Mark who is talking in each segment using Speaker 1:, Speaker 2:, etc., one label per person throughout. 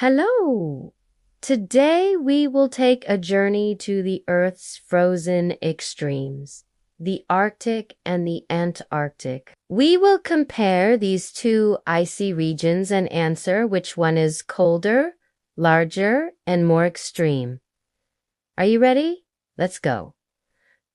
Speaker 1: Hello! Today we will take a journey to the Earth's frozen extremes, the Arctic and the Antarctic. We will compare these two icy regions and answer which one is colder, larger, and more extreme. Are you ready? Let's go.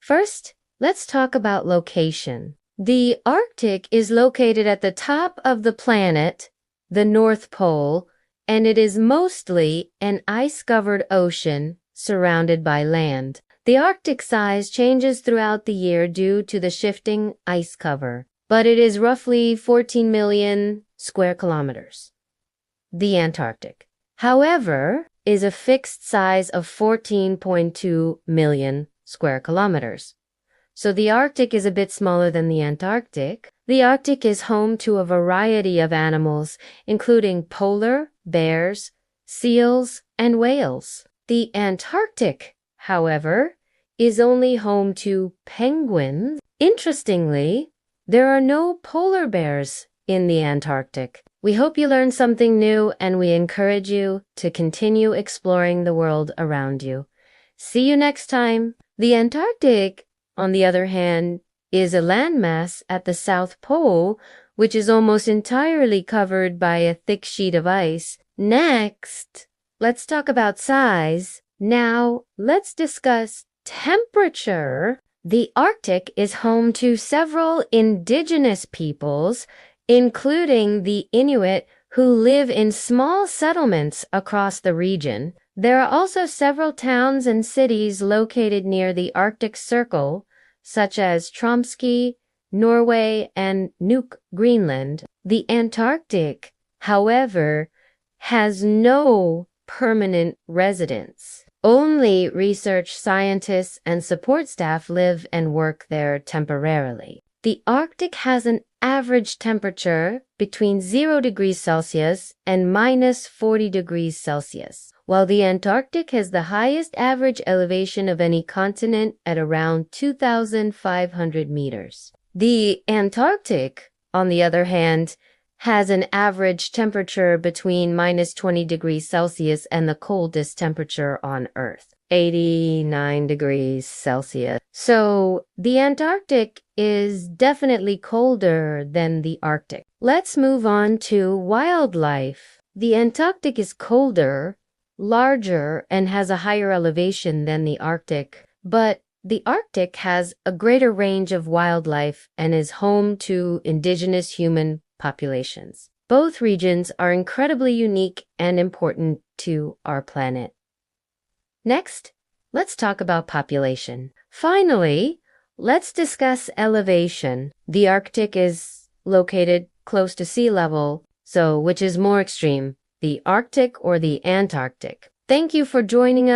Speaker 1: First, let's talk about location. The Arctic is located at the top of the planet, the North Pole, and it is mostly an ice-covered ocean surrounded by land. The Arctic size changes throughout the year due to the shifting ice cover, but it is roughly 14 million square kilometers. The Antarctic, however, is a fixed size of 14.2 million square kilometers. So the Arctic is a bit smaller than the Antarctic. The Arctic is home to a variety of animals, including polar bears, seals, and whales. The Antarctic, however, is only home to penguins. Interestingly, there are no polar bears in the Antarctic. We hope you learned something new, and we encourage you to continue exploring the world around you. See you next time. The Antarctic, on the other hand, is a landmass at the South Pole, which is almost entirely covered by a thick sheet of ice. Next, let's talk about size. Now, let's discuss temperature. The Arctic is home to several indigenous peoples, including the Inuit, who live in small settlements across the region. There are also several towns and cities located near the Arctic Circle, such as Tromsø, Norway, and Nuuk, Greenland. The Antarctic, however, has no permanent residents. Only research scientists and support staff live and work there temporarily. The Arctic has an average temperature between 0 degrees Celsius and minus 40 degrees Celsius, while the Antarctic has the highest average elevation of any continent at around 2,500 meters. The Antarctic, on the other hand, has an average temperature between minus 20 degrees Celsius and the coldest temperature on Earth, 89 degrees Celsius. So the Antarctic is definitely colder than the Arctic. Let's move on to wildlife. The Antarctic is colder, larger, and has a higher elevation than the Arctic, but the Arctic has a greater range of wildlife and is home to indigenous human populations. Both regions are incredibly unique and important to our planet. Next, let's talk about population. Finally, let's discuss elevation. The Arctic is located close to sea level, so which is more extreme, the Arctic or the Antarctic? Thank you for joining us.